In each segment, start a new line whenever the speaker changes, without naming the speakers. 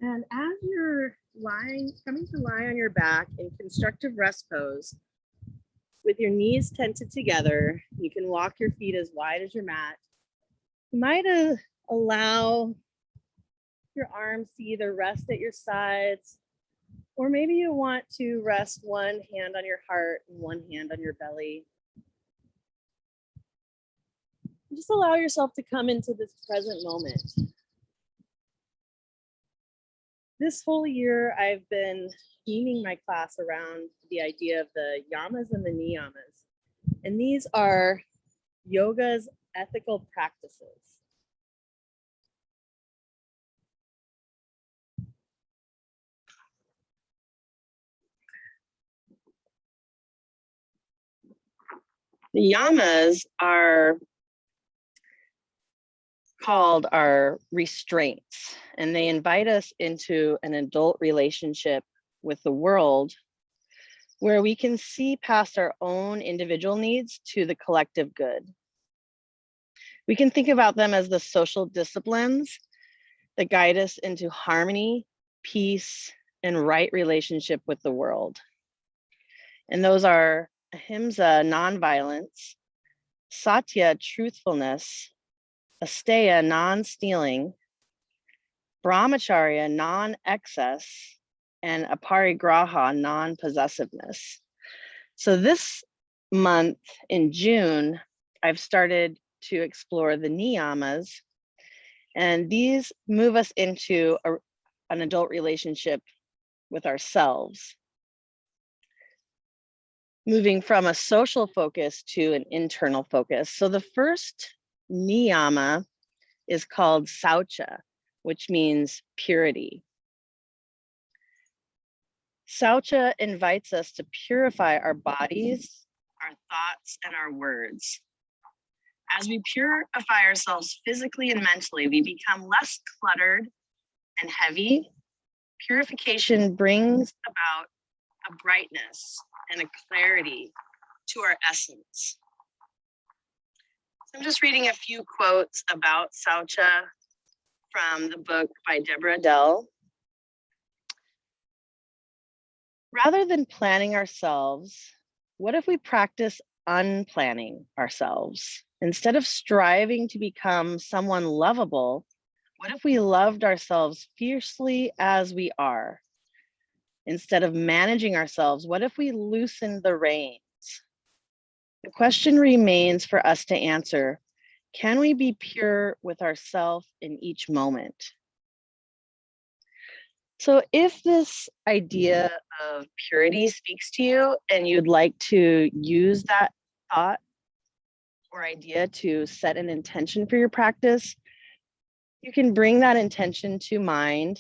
And as you're coming to lie on your back in constructive rest pose, with your knees tented together, you can walk your feet as wide as your mat. You might allow your arms to either rest at your sides, or maybe you want to rest one hand on your heart and one hand on your belly. Just allow yourself to come into this present moment. This whole year, I've been theming my class around the idea of the Yamas and the Niyamas. And these are yoga's ethical practices. The Yamas are called our restraints, and they invite us into an adult relationship with the world where we can see past our own individual needs to the collective good. We can think about them as the social disciplines that guide us into harmony, peace, and right relationship with the world. And those are ahimsa, nonviolence, satya, truthfulness, asteya, non-stealing, brahmacharya, non-excess, and aparigraha, non-possessiveness. So this month in June, I've started to explore the niyamas, and these move us into an adult relationship with ourselves, moving from a social focus to an internal focus. So the first niyama is called Saucha, which means purity. Saucha invites us to purify our bodies, our thoughts, and our words. As we purify ourselves physically and mentally, we become less cluttered and heavy. Purification brings about a brightness and a clarity to our essence. So I'm just reading a few quotes about Saucha from the book by Deborha Adele. Rather than planning ourselves, what if we practice unplanning ourselves? Instead of striving to become someone lovable, what if we loved ourselves fiercely as we are? Instead of managing ourselves, what if we loosened the reins? The question remains for us to answer, can we be pure with ourselves in each moment? So if this idea of purity speaks to you and you'd like to use that thought or idea to set an intention for your practice, you can bring that intention to mind.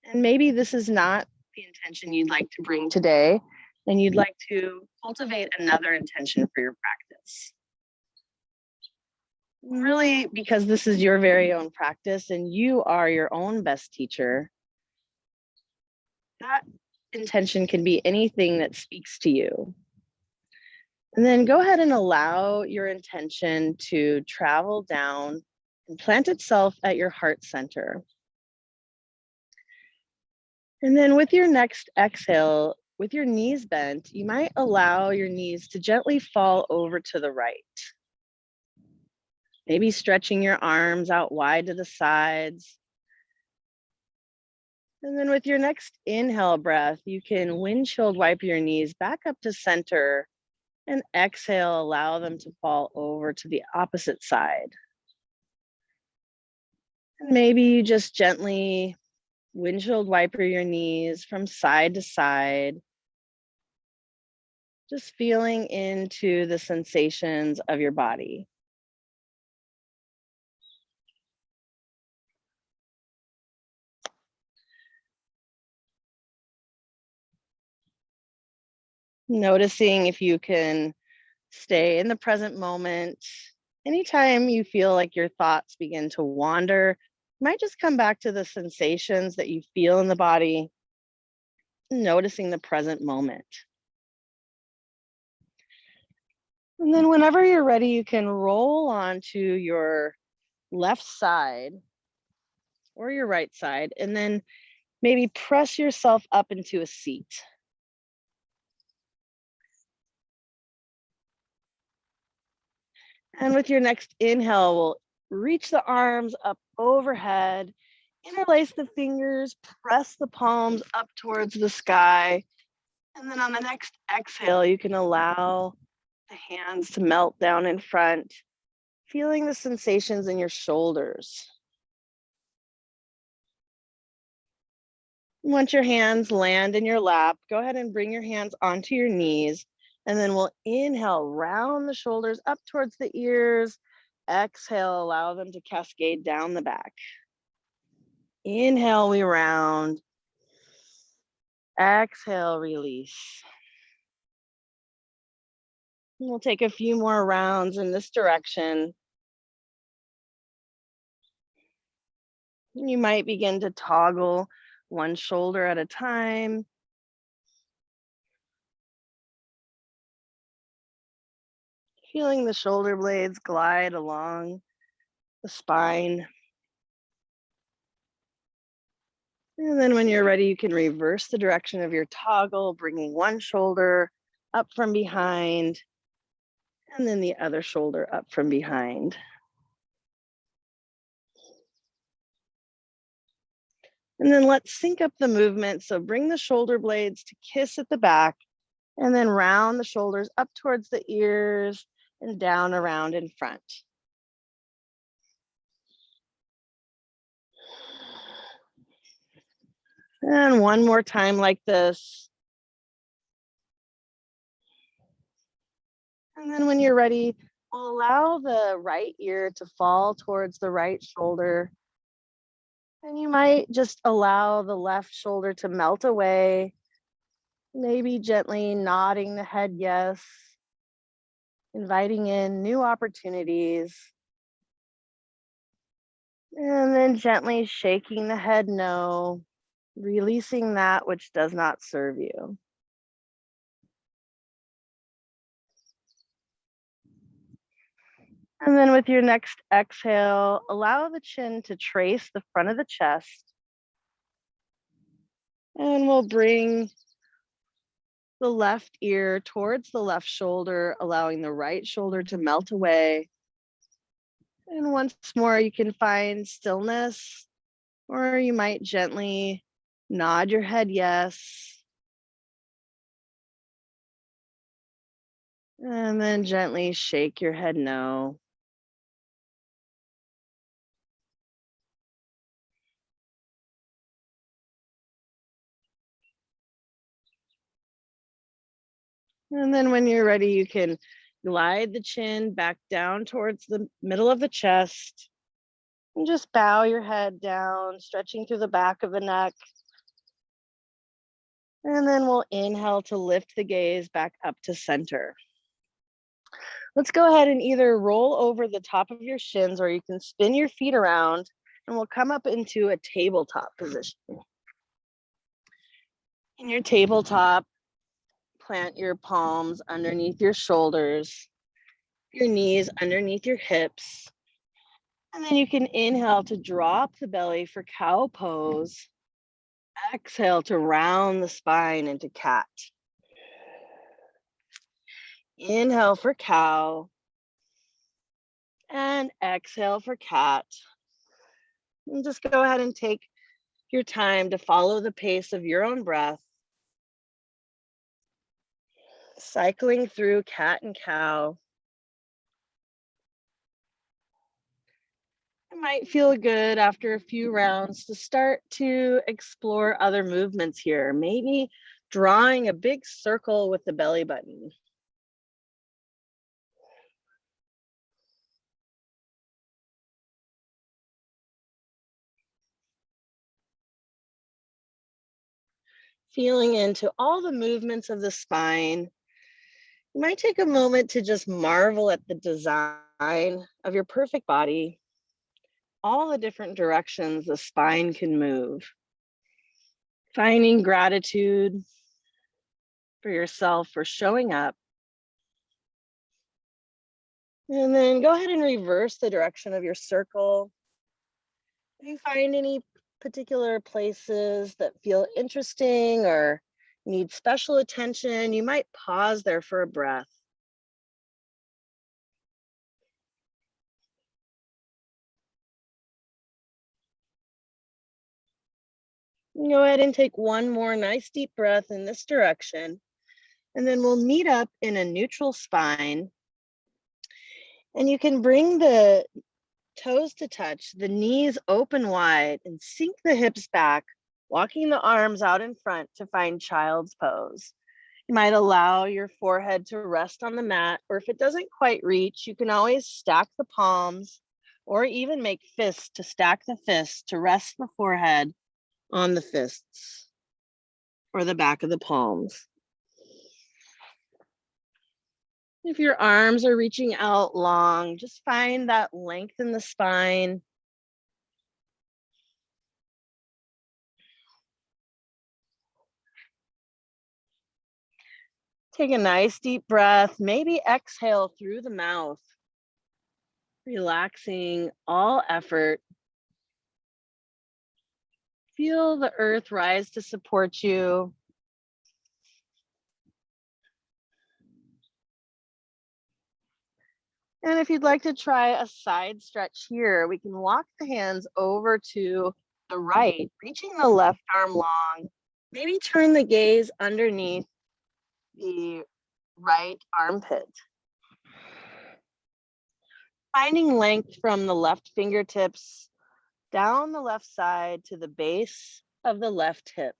And maybe this is not the intention you'd like to bring today, and you'd like to cultivate another intention for your practice. Really, because this is your very own practice and you are your own best teacher, that intention can be anything that speaks to you. And then go ahead and allow your intention to travel down and plant itself at your heart center. And then with your next exhale, with your knees bent, you might allow your knees to gently fall over to the right. Maybe stretching your arms out wide to the sides. And then with your next inhale breath, you can windshield wipe your knees back up to center, and exhale, allow them to fall over to the opposite side. And maybe you just gently windshield wiper your knees from side to side, just feeling into the sensations of your body. Noticing if you can stay in the present moment. Anytime you feel like your thoughts begin to wander, you might just come back to the sensations that you feel in the body, noticing the present moment. And then whenever you're ready, you can roll onto your left side or your right side, and then Maybe press yourself up into a seat. And with your next inhale, we'll reach the arms up overhead, interlace the fingers, press the palms up towards the sky. And then on the next exhale, you can allow the hands to melt down in front, feeling the sensations in your shoulders. Once your hands land in your lap, go ahead and bring your hands onto your knees. And then we'll inhale, round the shoulders up towards the ears. Exhale, allow them to cascade down the back. Inhale, we round. Exhale, release. And we'll take a few more rounds in this direction. You might begin to toggle one shoulder at a time. Feeling the shoulder blades glide along the spine. And then when you're ready, you can reverse the direction of your toggle, bringing one shoulder up from behind, and then the other shoulder up from behind. And then let's sync up the movement. So bring the shoulder blades to kiss at the back, and then round the shoulders up towards the ears and down around in front. And one more time like this. And then when you're ready, we'll allow the right ear to fall towards the right shoulder. And you might just allow the left shoulder to melt away, maybe gently nodding the head yes, inviting in new opportunities. And then gently shaking the head no, releasing that which does not serve you. And then with your next exhale, allow the chin to trace the front of the chest. And we'll bring the left ear towards the left shoulder, allowing the right shoulder to melt away. And once more, you can find stillness, or you might gently nod your head yes. And then gently shake your head no. And then when you're ready, you can glide the chin back down towards the middle of the chest. And just bow your head down, stretching through the back of the neck. And then we'll inhale to lift the gaze back up to center. Let's go ahead and either roll over the top of your shins, or you can spin your feet around, and we'll come up into a tabletop position. In your tabletop, plant your palms underneath your shoulders, your knees underneath your hips. And then you can inhale to drop the belly for cow pose. Exhale to round the spine into cat. Inhale for cow. And exhale for cat. And just go ahead and take your time to follow the pace of your own breath. Cycling through cat and cow. It might feel good after a few rounds to start to explore other movements here. Maybe drawing a big circle with the belly button. Feeling into all the movements of the spine. You might take a moment to just marvel at the design of your perfect body, all the different directions the spine can move. Finding gratitude for yourself for showing up. And then go ahead and reverse the direction of your circle. If you find any particular places that feel interesting or need special attention, you might pause there for a breath. Go ahead and take one more nice deep breath in this direction. And then we'll meet up in a neutral spine. And you can bring the toes to touch, the knees open wide, and sink the hips back, walking the arms out in front to find child's pose. You might allow your forehead to rest on the mat, or if it doesn't quite reach, you can always stack the palms or even make fists to stack the fists to rest the forehead on the fists or the back of the palms. If your arms are reaching out long, just find that length in the spine. Take a nice deep breath, maybe exhale through the mouth, relaxing all effort. Feel the earth rise to support you. And if you'd like to try a side stretch here, we can walk the hands over to the right, reaching the left arm long. Maybe turn the gaze underneath the right armpit. Finding length from the left fingertips down the left side to the base of the left hip.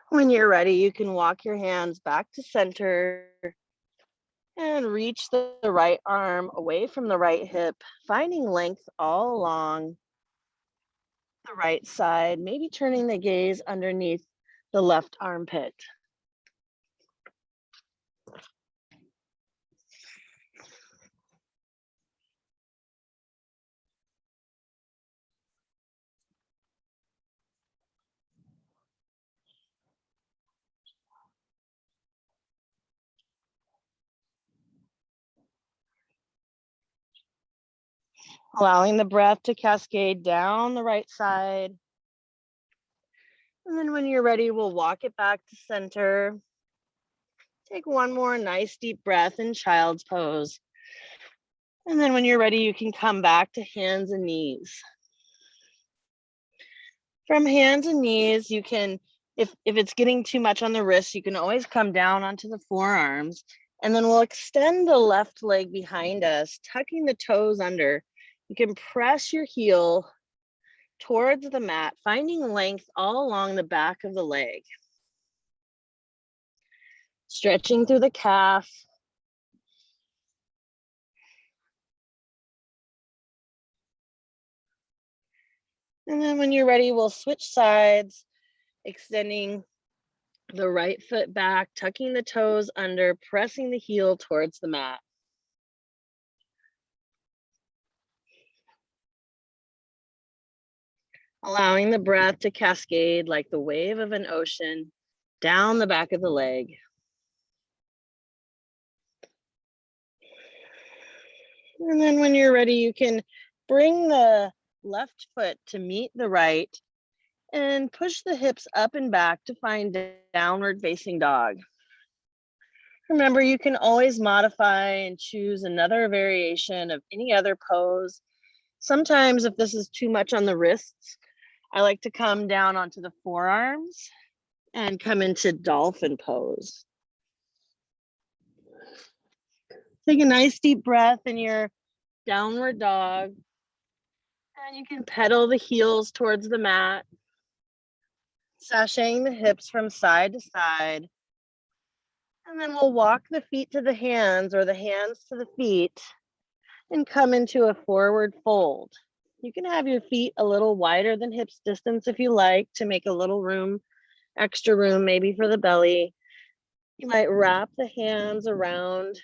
When you're ready, you can walk your hands back to center and reach the right arm away from the right hip, finding length all along the right side, maybe turning the gaze underneath the left armpit. Allowing the breath to cascade down the right side. And then when you're ready, we'll walk it back to center. Take one more nice deep breath in child's pose. And then when you're ready, you can come back to hands and knees. From hands and knees, you can, if it's getting too much on the wrists, you can always come down onto the forearms. And then we'll extend the left leg behind us, tucking the toes under. You can press your heel towards the mat, finding length all along the back of the leg. Stretching through the calf. And then when you're ready, we'll switch sides, extending the right foot back, tucking the toes under, pressing the heel towards the mat. Allowing the breath to cascade like the wave of an ocean down the back of the leg. And then when you're ready, you can bring the left foot to meet the right and push the hips up and back to find downward facing dog. Remember, you can always modify and choose another variation of any other pose. Sometimes if this is too much on the wrists, I like to come down onto the forearms and come into dolphin pose. Take a nice deep breath in your downward dog. And you can pedal the heels towards the mat, sashaying the hips from side to side. And then we'll walk the feet to the hands or the hands to the feet and come into a forward fold. You can have your feet a little wider than hips distance if you like, to make a little room, extra room maybe for the belly. You might wrap the hands around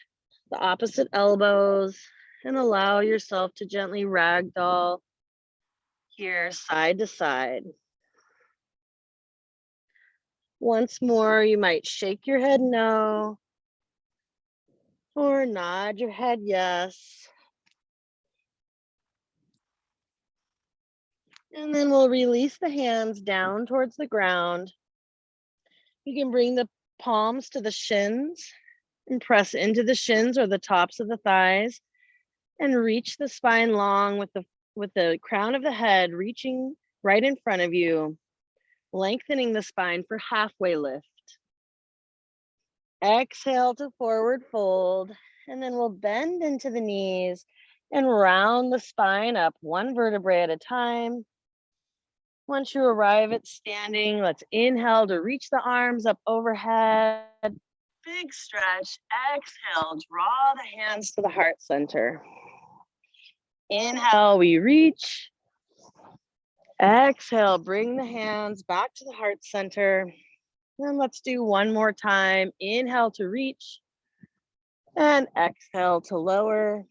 the opposite elbows And allow yourself to gently ragdoll here, side to side. Once more, you might shake your head no, or nod your head yes. And then we'll release the hands down towards the ground. You can bring the palms to the shins and press into the shins or the tops of the thighs and reach the spine long with the crown of the head reaching right in front of you, lengthening the spine for halfway lift. Exhale to forward fold, and then we'll bend into the knees and round the spine up one vertebrae at a time. Once you arrive at standing, let's inhale to reach the arms up overhead. Big stretch. Exhale, draw the hands to the heart center. Inhale, we reach. Exhale, bring the hands back to the heart center. And let's do one more time. Inhale to reach. And exhale to lower.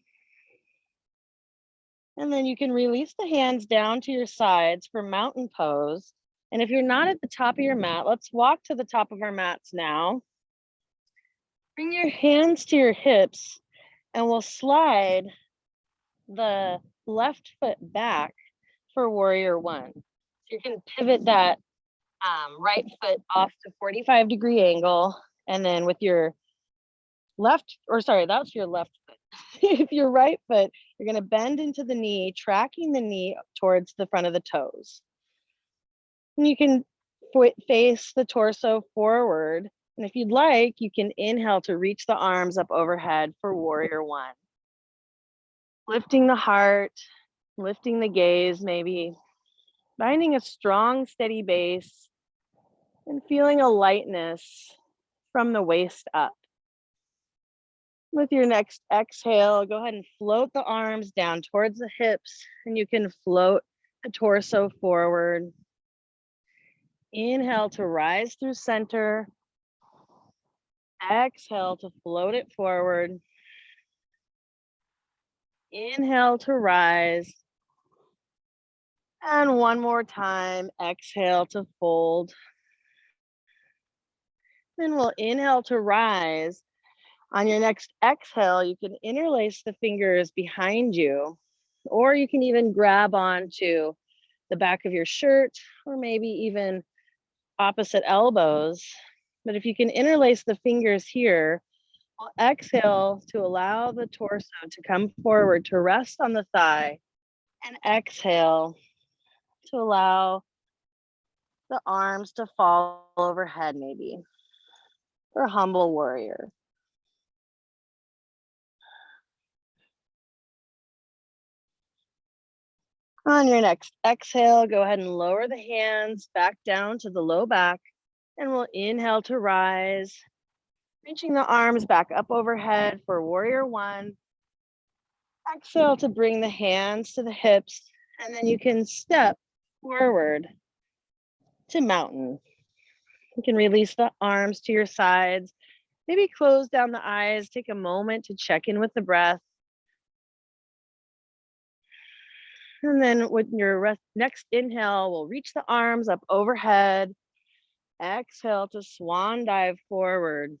And then you can release the hands down to your sides for mountain pose. And if you're not at the top of your mat, let's walk to the top of our mats now. Bring your hands to your hips and we'll slide the left foot back for warrior one. So you can pivot that right foot off to 45-degree angle. And then with your that's your left foot. If your right foot, you're going to bend into the knee, tracking the knee towards the front of the toes. And you can face the torso forward. And if you'd like, you can inhale to reach the arms up overhead for warrior one. Lifting the heart, lifting the gaze, maybe finding a strong, steady base and feeling a lightness from the waist up. With your next exhale, go ahead and float the arms down towards the hips, and you can float the torso forward. Inhale to rise through center. Exhale to float it forward. Inhale to rise. And one more time, exhale to fold. Then we'll inhale to rise. On your next exhale, you can interlace the fingers behind you, or you can even grab onto the back of your shirt, or maybe even opposite elbows. But if you can interlace the fingers here, we'll exhale to allow the torso to come forward to rest on the thigh, and exhale to allow the arms to fall overhead maybe, for humble warrior. On your next exhale, go ahead and lower the hands back down to the low back, and we'll inhale to rise, reaching the arms back up overhead for warrior one. Exhale to bring the hands to the hips, and then you can step forward to mountain. You can release the arms to your sides, maybe close down the eyes, take a moment to check in with the breath. And then with your next inhale, we'll reach the arms up overhead. Exhale to swan dive forward.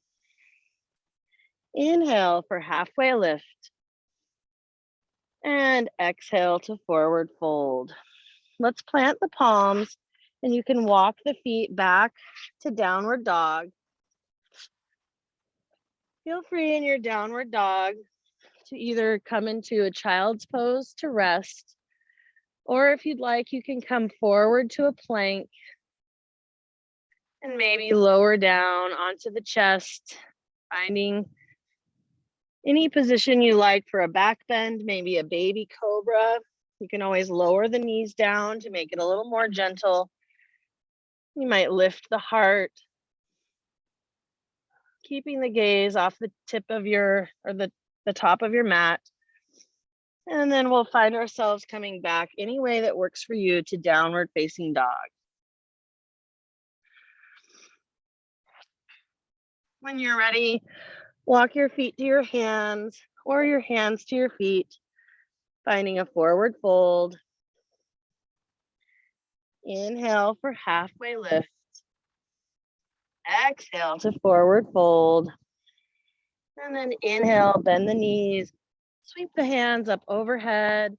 Inhale for halfway lift. And exhale to forward fold. Let's plant the palms, and you can walk the feet back to downward dog. Feel free in your downward dog to either come into a child's pose to rest, or if you'd like, you can come forward to a plank and maybe lower down onto the chest, finding any position you like for a back bend, maybe a baby cobra. You can always lower the knees down to make it a little more gentle. You might lift the heart, keeping the gaze off the tip of your, or the top of your mat. And then we'll find ourselves coming back any way that works for you to downward facing dog. When you're ready, walk your feet to your hands, or your hands to your feet, finding a forward fold. Inhale for halfway lift. Exhale to forward fold. And then inhale, bend the knees, sweep the hands up overhead.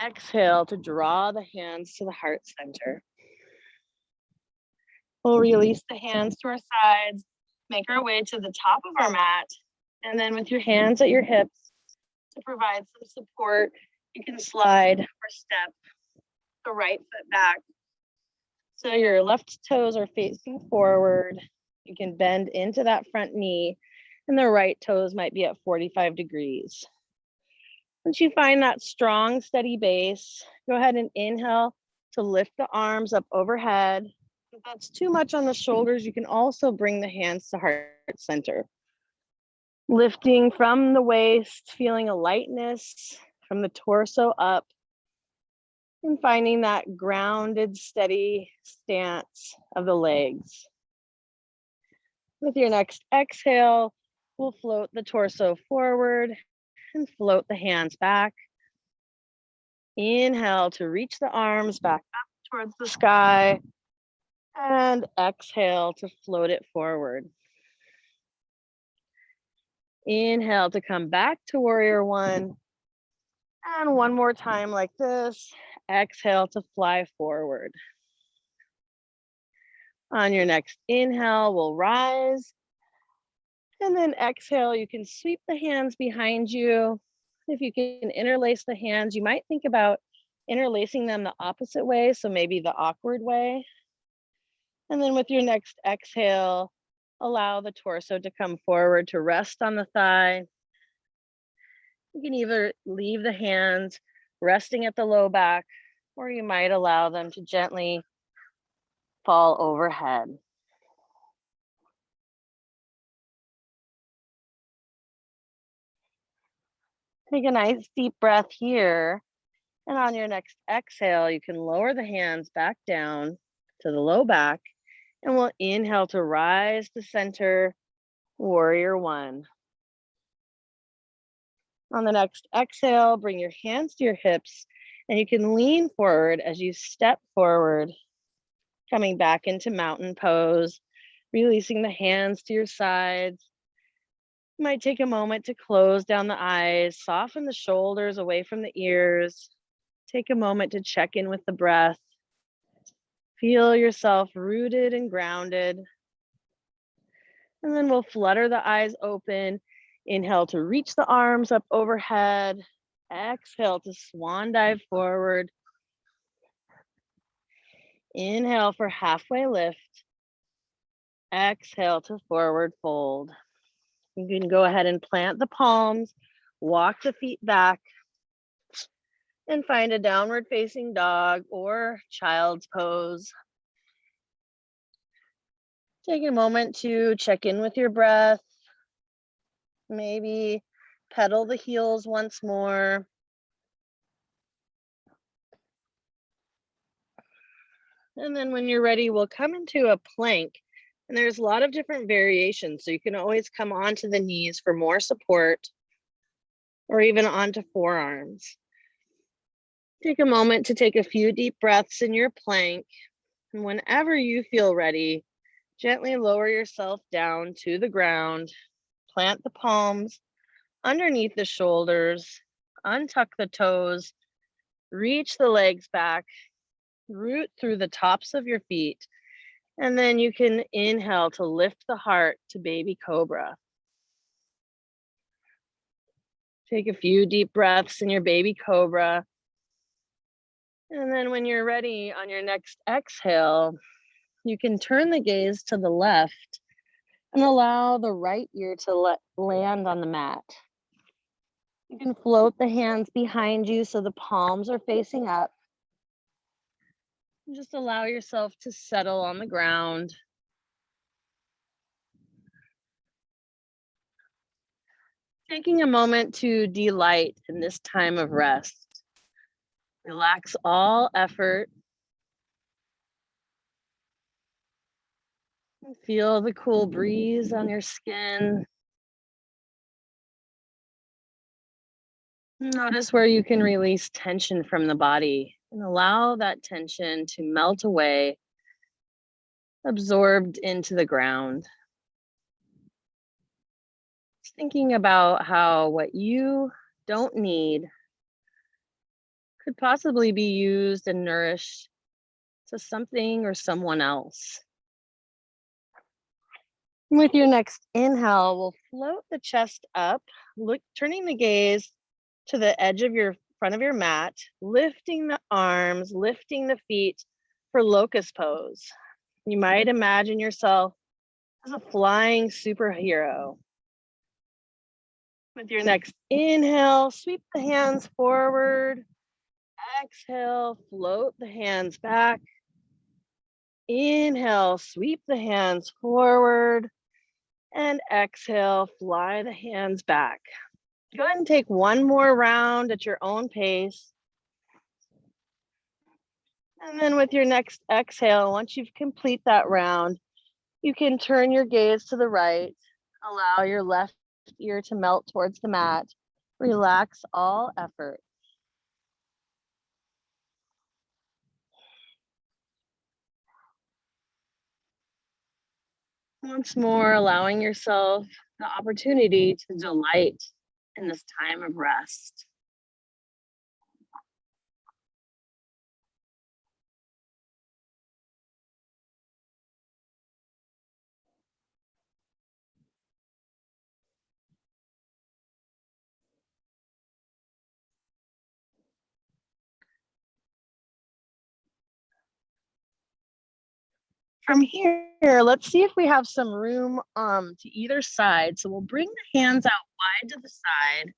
Exhale to draw the hands to the heart center. We'll release the hands to our sides, make our way to the top of our mat, and then with your hands at your hips to provide some support, you can slide or step the right foot back. So your left toes are facing forward. You can bend into that front knee, and the right toes might be at 45 degrees. Once you find that strong, steady base, go ahead and inhale to lift the arms up overhead. If that's too much on the shoulders, you can also bring the hands to heart center. Lifting from the waist, feeling a lightness from the torso up, and finding that grounded, steady stance of the legs. With your next exhale, we'll float the torso forward and float the hands back. Inhale to reach the arms back up towards the sky, and exhale to float it forward. Inhale to come back to warrior one. And one more time like this. Exhale to fly forward. On your next inhale, we'll rise. And then exhale, you can sweep the hands behind you. If you can interlace the hands, you might think about interlacing them the opposite way, so maybe the awkward way. And then with your next exhale, allow the torso to come forward to rest on the thigh. You can either leave the hands resting at the low back, or you might allow them to gently fall overhead. Take a nice deep breath here. And on your next exhale, you can lower the hands back down to the low back. And we'll inhale to rise to center, warrior one. On the next exhale, bring your hands to your hips, and you can lean forward as you step forward, coming back into mountain pose, releasing the hands to your sides. You might take a moment to close down the eyes, soften the shoulders away from the ears. Take a moment to check in with the breath. Feel yourself rooted and grounded. And then we'll flutter the eyes open. Inhale to reach the arms up overhead. Exhale to swan dive forward. Inhale for halfway lift. Exhale to forward fold. You can go ahead and plant the palms, walk the feet back, and find a downward facing dog or child's pose. Take a moment to check in with your breath. Maybe pedal the heels once more. And then when you're ready, we'll come into a plank. And there's a lot of different variations. So you can always come onto the knees for more support, or even onto forearms. Take a moment to take a few deep breaths in your plank. And whenever you feel ready, gently lower yourself down to the ground. Plant the palms underneath the shoulders. Untuck the toes. Reach the legs back. Root through the tops of your feet. And then you can inhale to lift the heart to baby cobra. Take a few deep breaths in your baby cobra. And then when you're ready, on your next exhale, you can turn the gaze to the left and allow the right ear to land on the mat. You can float the hands behind you so the palms are facing up. And just allow yourself to settle on the ground. Taking a moment to delight in this time of rest. Relax all effort. Feel the cool breeze on your skin. Notice where you can release tension from the body and allow that tension to melt away, absorbed into the ground. Just thinking about how what you don't need could possibly be used and nourished to something or someone else. With your next inhale, we'll float the chest up, turning the gaze to the edge of your front of your mat, lifting the arms, lifting the feet for locust pose. You might imagine yourself as a flying superhero. With your next inhale, sweep the hands forward. Exhale, float the hands back. Inhale, sweep the hands forward. And exhale, fly the hands back. Go ahead and take one more round at your own pace. And then with your next exhale, once you've complete that round, you can turn your gaze to the right. Allow your left ear to melt towards the mat. Relax all effort. Once more, allowing yourself the opportunity to delight in this time of rest. From here, let's see if we have some room to either side. So we'll bring the hands out wide to the side,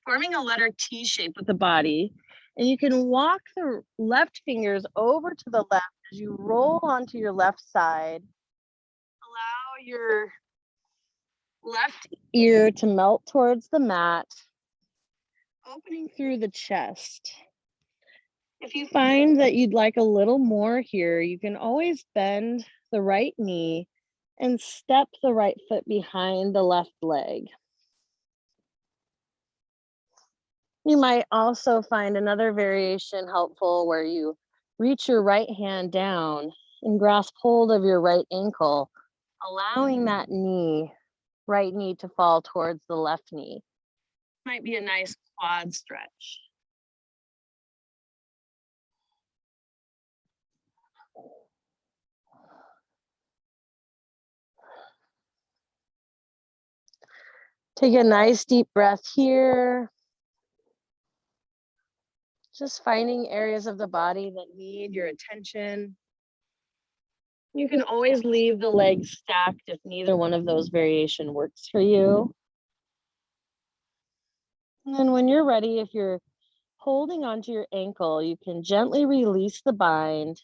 forming a letter T shape with the body. And you can walk the left fingers over to the left as you roll onto your left side. Allow your left ear to melt towards the mat, opening through the chest. If you find that you'd like a little more here, you can always bend the right knee and step the right foot behind the left leg. You might also find another variation helpful where you reach your right hand down and grasp hold of your right ankle, allowing that right knee to fall towards the left knee. Might be a nice quad stretch. Take a nice deep breath here. Just finding areas of the body that need your attention. You can always leave the legs stacked if neither one of those variation works for you. And then when you're ready, if you're holding onto your ankle, you can gently release the bind,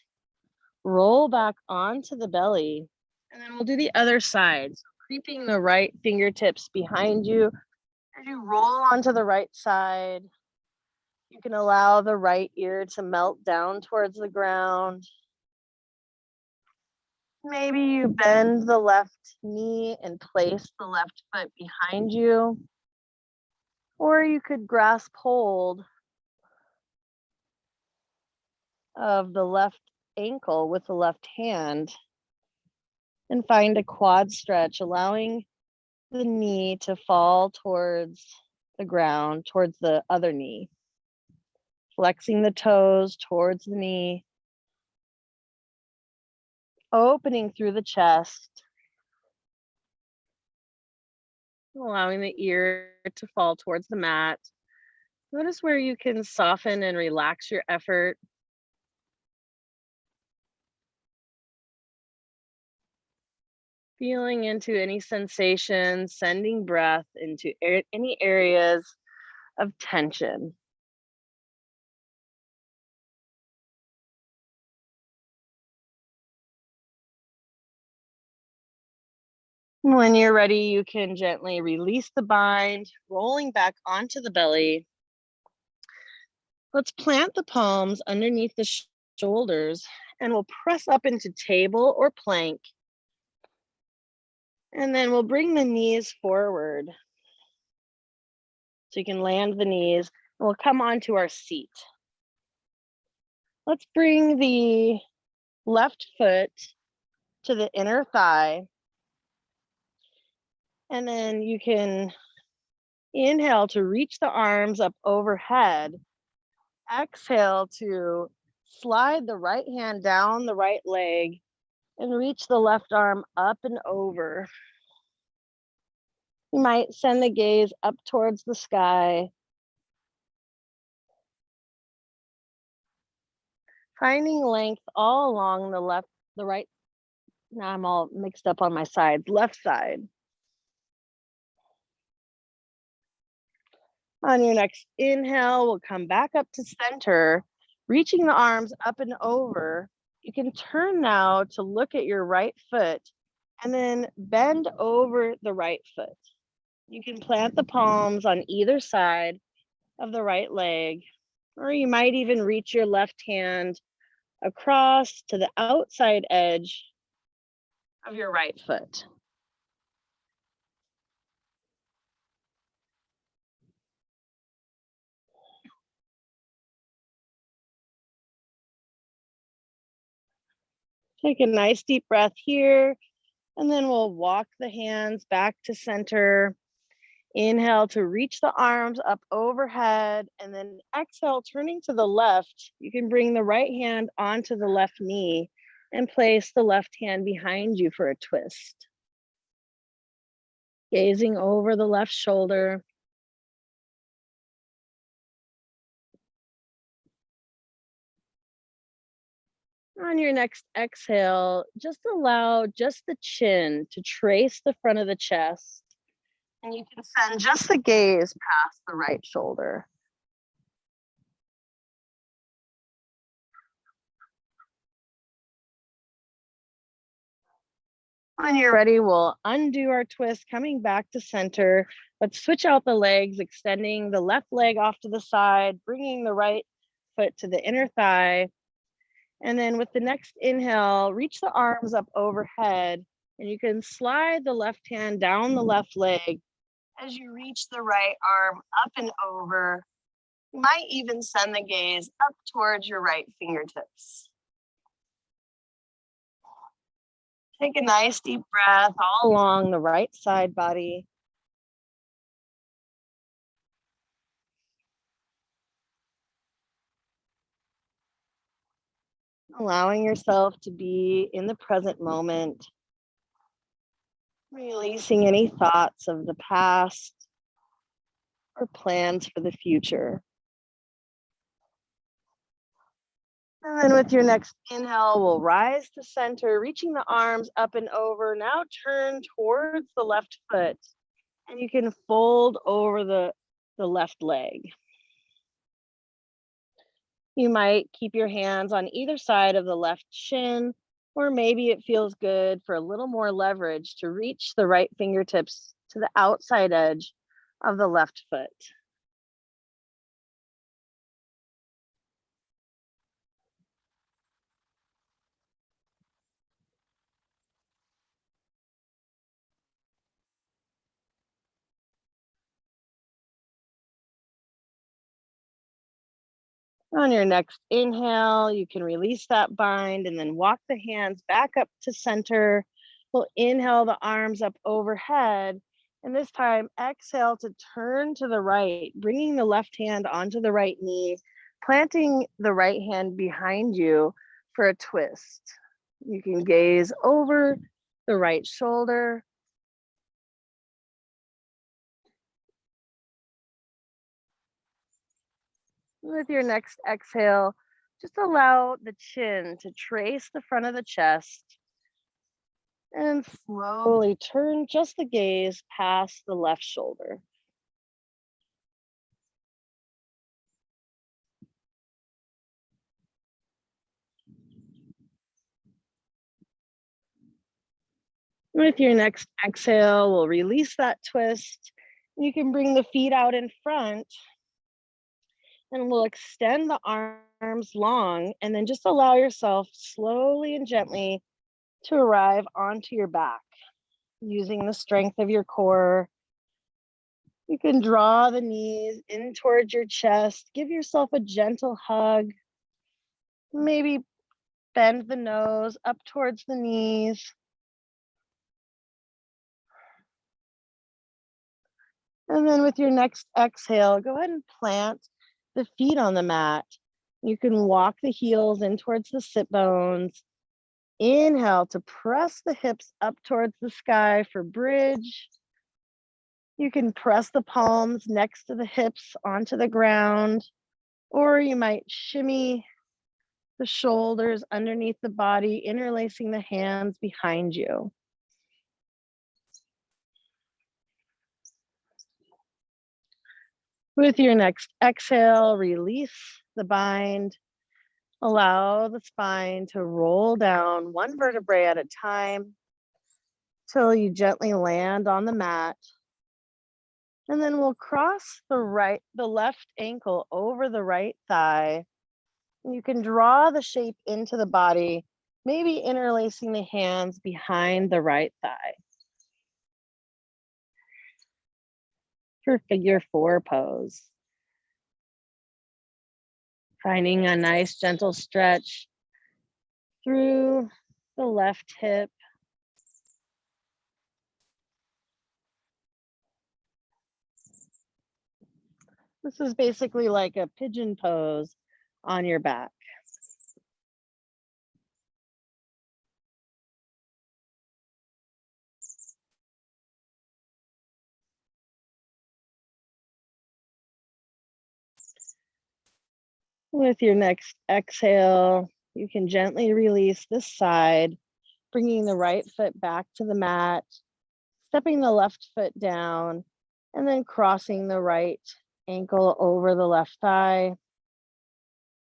roll back onto the belly, and then we'll do the other side. So creeping the right fingertips behind you as you roll onto the right side. You can allow the right ear to melt down towards the ground. Maybe you bend the left knee and place the left foot behind you. Or you could grasp hold of the left ankle with the left hand and find a quad stretch, allowing the knee to fall towards the ground, towards the other knee. Flexing the toes towards the knee. Opening through the chest. Allowing the ear to fall towards the mat. Notice where you can soften and relax your effort. Feeling into any sensation, sending breath into any areas of tension. When you're ready, you can gently release the bind, rolling back onto the belly. Let's plant the palms underneath the shoulders and we'll press up into table or plank. And then we'll bring the knees forward. So you can land the knees, and we'll come onto our seat. Let's bring the left foot to the inner thigh. And then you can inhale to reach the arms up overhead. Exhale to slide the right hand down the right leg and reach the left arm up and over. You might send the gaze up towards the sky. Finding length all along the right. Now I'm all mixed up on my sides, left side. On your next inhale, we'll come back up to center, reaching the arms up and over. You can turn now to look at your right foot and then bend over the right foot. You can plant the palms on either side of the right leg, or you might even reach your left hand across to the outside edge of your right foot. Take a nice deep breath here, and then we'll walk the hands back to center. Inhale to reach the arms up overhead, and then exhale, turning to the left. You can bring the right hand onto the left knee and place the left hand behind you for a twist. Gazing over the left shoulder. On your next exhale, just allow just the chin to trace the front of the chest, and you can send just the gaze past the right shoulder. When you're ready, we'll undo our twist, coming back to center. Let's switch out the legs, extending the left leg off to the side, bringing the right foot to the inner thigh. And then with the next inhale, reach the arms up overhead, and you can slide the left hand down the left leg as you reach the right arm up and over. You might even send the gaze up towards your right fingertips. Take a nice deep breath all along the right side body. Allowing yourself to be in the present moment. Releasing any thoughts of the past or plans for the future. And then with your next inhale, we'll rise to center, reaching the arms up and over. Now turn towards the left foot, and you can fold over the left leg. You might keep your hands on either side of the left shin, or maybe it feels good for a little more leverage to reach the right fingertips to the outside edge of the left foot. On your next inhale, you can release that bind and then walk the hands back up to center. We'll inhale the arms up overhead. And this time, exhale to turn to the right, bringing the left hand onto the right knee, planting the right hand behind you for a twist. You can gaze over the right shoulder. With your next exhale, just allow the chin to trace the front of the chest and slowly turn just the gaze past the left shoulder. With your next exhale, we'll release that twist. You can bring the feet out in front, and we'll extend the arms long, and then just allow yourself slowly and gently to arrive onto your back, using the strength of your core. You can draw the knees in towards your chest. Give yourself a gentle hug. Maybe bend the nose up towards the knees. And then with your next exhale, go ahead and plant the feet on the mat. You can walk the heels in towards the sit bones. Inhale to press the hips up towards the sky for bridge. You can press the palms next to the hips onto the ground, or you might shimmy the shoulders underneath the body, interlacing the hands behind you. With your next exhale, release the bind. Allow the spine to roll down one vertebrae at a time till you gently land on the mat. And then we'll cross the left ankle over the right thigh. You can draw the shape into the body, maybe interlacing the hands behind the right thigh. For figure 4 pose. Finding a nice gentle stretch through the left hip. This is basically like a pigeon pose on your back. With your next exhale, you can gently release this side, bringing the right foot back to the mat, stepping the left foot down, and then crossing the right ankle over the left thigh.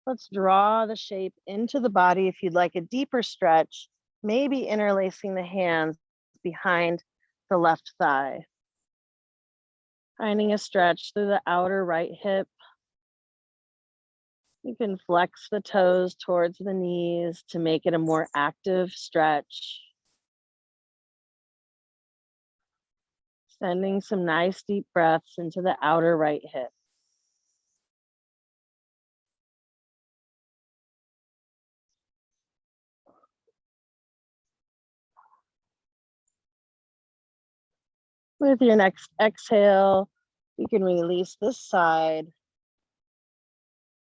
Let's draw the shape into the body. If you'd like a deeper stretch, maybe interlacing the hands behind the left thigh. Finding a stretch through the outer right hip. You can flex the toes towards the knees to make it a more active stretch. Sending some nice deep breaths into the outer right hip. With your next exhale, you can release this side.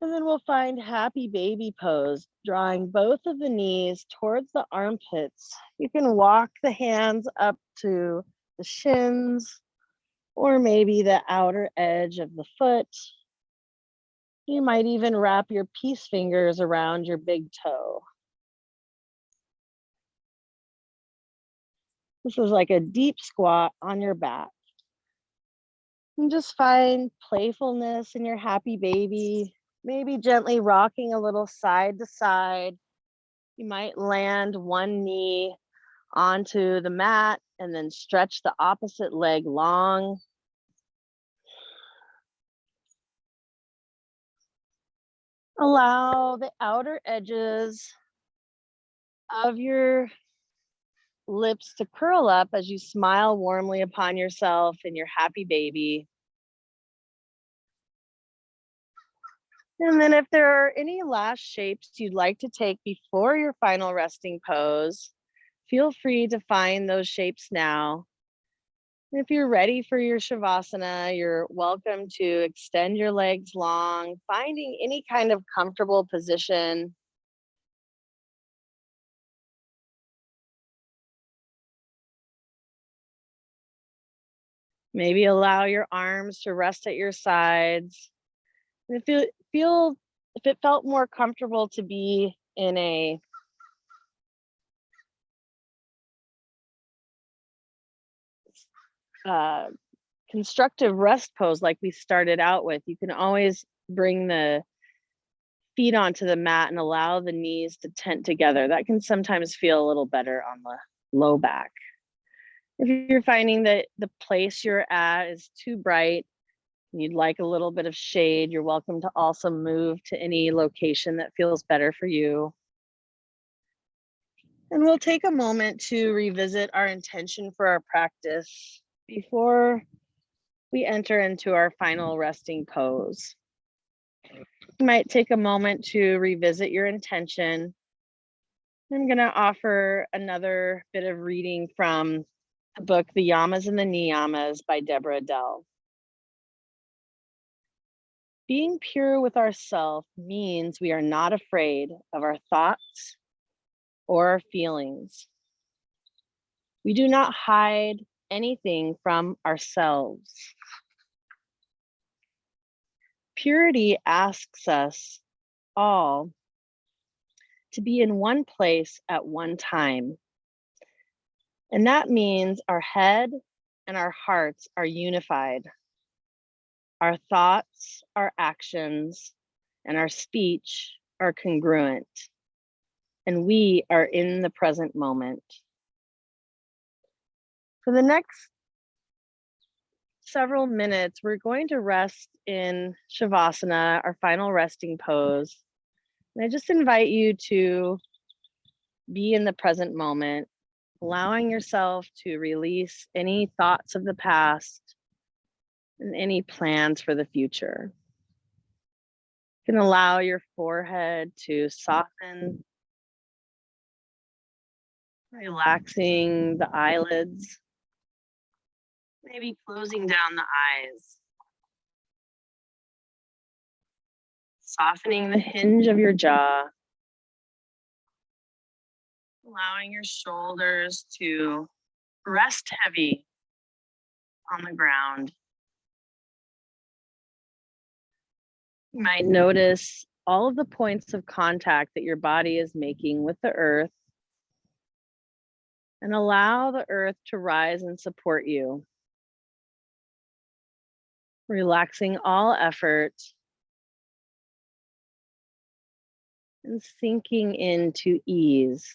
And then we'll find happy baby pose, drawing both of the knees towards the armpits. You can walk the hands up to the shins, or maybe the outer edge of the foot. You might even wrap your peace fingers around your big toe. This is like a deep squat on your back. And just find playfulness in your happy baby, maybe gently rocking a little side to side. You might land one knee onto the mat and then stretch the opposite leg long. Allow the outer edges of your lips to curl up as you smile warmly upon yourself and your happy baby. And then if there are any last shapes you'd like to take before your final resting pose, feel free to find those shapes now. And if you're ready for your Shavasana, you're welcome to extend your legs long, finding any kind of comfortable position. Maybe allow your arms to rest at your sides. And if it felt more comfortable to be in a constructive rest pose like we started out with, you can always bring the feet onto the mat and allow the knees to tent together. That can sometimes feel a little better on the low back. If you're finding that the place you're at is too bright and you'd like a little bit of shade, you're welcome to also move to any location that feels better for you. And we'll take a moment to revisit our intention for our practice. Before we enter into our final resting pose. You might take a moment to revisit your intention. I'm going to offer another bit of reading from the book, The Yamas and the Niyamas by Deborha Adele. Being pure with ourselves means we are not afraid of our thoughts or our feelings. We do not hide anything from ourselves. Purity asks us all to be in one place at one time. And that means our head and our hearts are unified. Our thoughts, our actions, and our speech are congruent. And we are in the present moment. For the next several minutes, we're going to rest in Savasana, our final resting pose. And I just invite you to be in the present moment, allowing yourself to release any thoughts of the past and any plans for the future. You can allow your forehead to soften, relaxing the eyelids, maybe closing down the eyes, softening the hinge of your jaw, allowing your shoulders to rest heavy on the ground. You might notice all of the points of contact that your body is making with the earth, and allow the earth to rise and support you. Relaxing all effort and sinking into ease.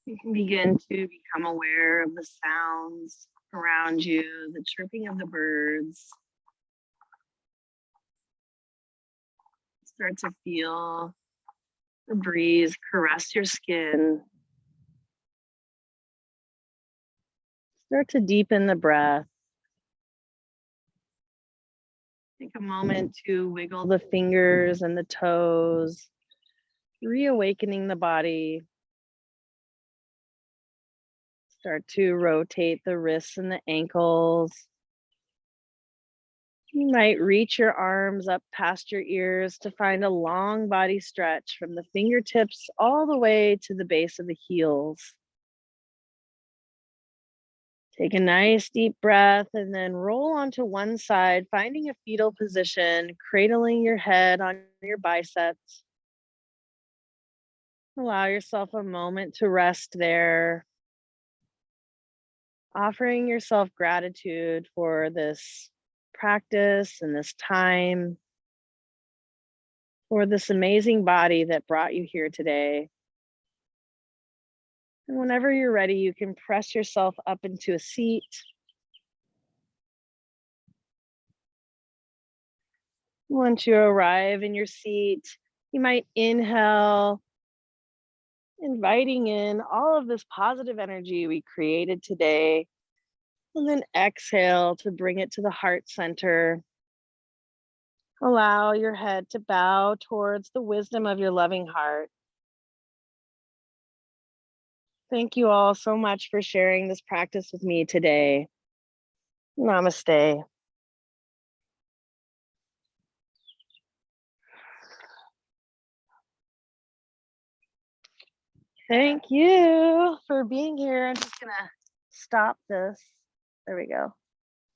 You can begin to become aware of the sounds around you, the chirping of the birds. Start to feel the breeze caress your skin. Start to deepen the breath. Take a moment to wiggle the fingers and the toes, reawakening the body. Start to rotate the wrists and the ankles. You might reach your arms up past your ears to find a long body stretch from the fingertips all the way to the base of the heels. Take a nice deep breath and then roll onto one side, finding a fetal position, cradling your head on your biceps. Allow yourself a moment to rest there, offering yourself gratitude for this practice and this time, for this amazing body that brought you here today. And whenever you're ready, you can press yourself up into a seat. Once you arrive in your seat, you might inhale, inviting in all of this positive energy we created today, and then exhale to bring it to the heart center. Allow your head to bow towards the wisdom of your loving heart. Thank you all so much for sharing this practice with me today. Namaste. Thank you for being here. I'm just gonna stop this. There we go.